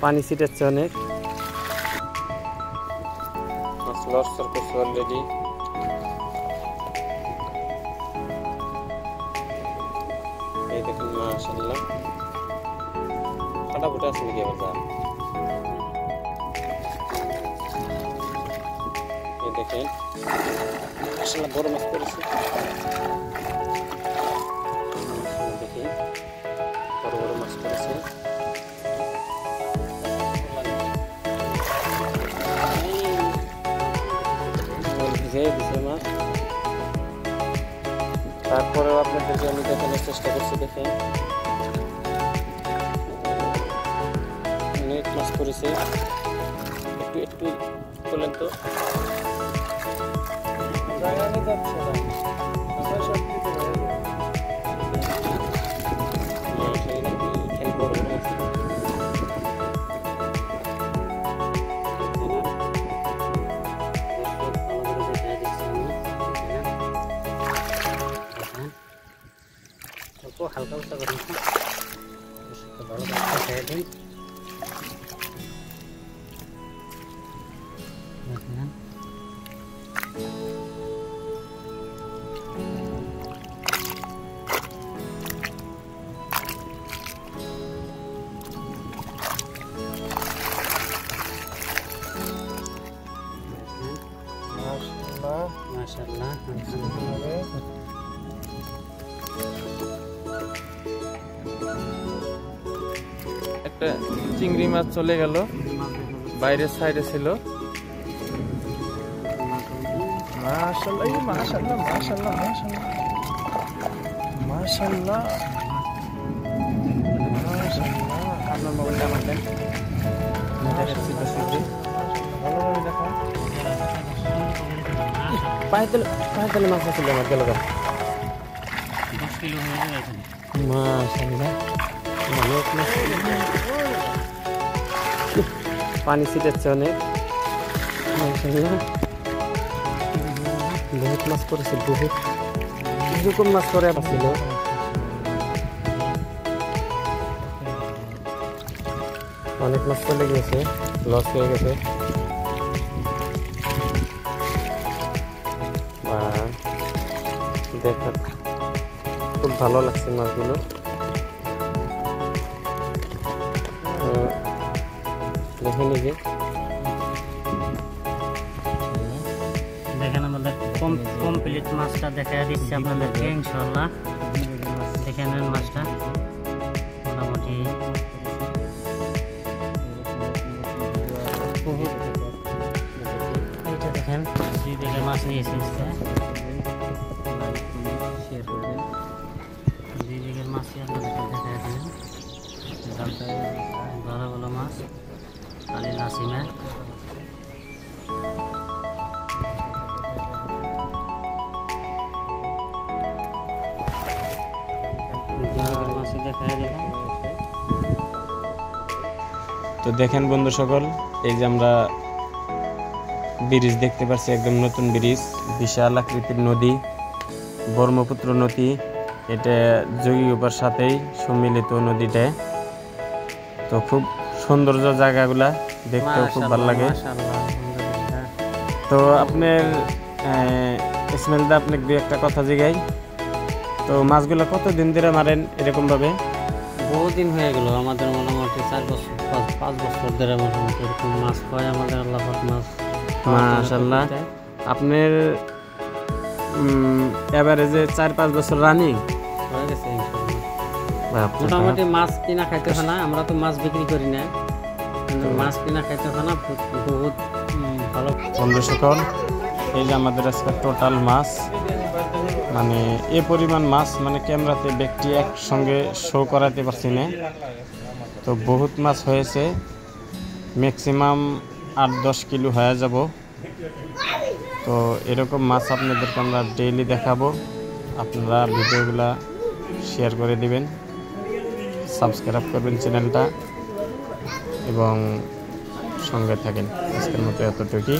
পানি ছিটাচ্ছে অনেক। মাছ লড়চড় করছে অলরেডি। এই দেখুন মাশাআল্লাহ, ফাটাফুটা আছে নাকি আবার? এই দেখেন মাশাআল্লাহ বড় মাছ পড়েছে। দেখেন বড় বড় মাছ পড়েছে। মাছ তারপরেও আপনাদেরকে আমি দেখানোর চেষ্টা করছি। দেখেন অনেক মাছ পড়েছে। একটু একটু বলেন তো হালকা উল্টা করেন, ভালো খেয়ে দিন। মাশাআল্লাহ একটা চিংড়ি মাছ চলে গেল, বাইরের সাইডে ছিল। মাশাআল্লাহ মাশাআল্লাহ মাশাআল্লাহ মাশাআল্লাহ মাশাআল্লাহ মাশাআল্লাহ। আপনার মোবাইলটা আমার দেন, ভালোভাবে দেখো। পায়ে তেলে মাছ ছিল আমার গেল 10 কিলো হয়ে গেছে। মাশাআল্লাহ অনেক মাছ, পানি ছিটাচ্ছে অনেক। মাশাআল্লাহ বহুত মাছ পড়েছে, বহুত এরকম মাছ পরে ছিল। অনেক মাছ চলে গেছে, লস হয়ে গেছে। দেখা খুব ভালো লাগছে মাছগুলো। দেখেন এই যে দেখেন আমাদের কমপ্লিট মাছটা দেখা দিচ্ছি আপনাদেরকে ইনশাআল্লাহ। দেখে নেন মাছটা মোটামুটি এইটা দেখেন, দুই দিকে মাছ নিয়েছে, শেয়ার করবেন। দুই দিকের মাছই আপনাদেরকে দেখা দিলেন। ভালো ভালো মাছ কালি নাসিমা। তো দেখেন বন্ধু সকল, এই যে আমরা ব্রিজ দেখতে পাচ্ছি, একদম নতুন ব্রিজ, বিশাল আকৃতির নদী, ব্রহ্মপুত্র নদী। এটা যোগীগোপার সাথেই সম্মিলিত নদীটা। তো খুব সৌন্দর্য জায়গাগুলা দেখতেও খুব ভালো লাগে। তো আপনার ইসমাইলদা, আপনাকে দু একটা কথা জিগাই। তো মাছগুলো কতদিন ধরে মারেন এরকম ভাবে? বহুদিন হয়ে গেল, আমাদের মোটামুটি 4 বছর 5 বছর ধরে মোটামুটি এরকম মাছ হয় আমাদের। আল্লাহ পাক মাছ মাশাআল্লাহ। আপনার এভারেজে 4-5 বছর রানিং হয়ে গেছে ইনশাআল্লাহ। মোটামুটি মাছ কিনা খাইতে হয় না, আমরা তো মাছ বিক্রি করি না, কিন্তু মাছ কিনা খাইতে হয় না। বহুত ভালো বন্ধু সকল, এই যে আমাদের আজকে টোটাল মাছ, মানে এ পরিমাণ মাছ মানে ক্যামেরাতে ব্যক্তি একসঙ্গে শো করাতে পারছি না। তো বহুত মাছ হয়েছে, ম্যাক্সিমাম 8-10 কিলো হয়ে যাব। তো এরকম মাছ আপনাদেরকে আমরা ডেইলি দেখাবো। আপনারা ভিডিওগুলা শেয়ার করে দিবেন, সাবস্ক্রাইব করবেন চ্যানেলটা এবং সঙ্গে থাকেন। আজকের মতো এতটুকুই।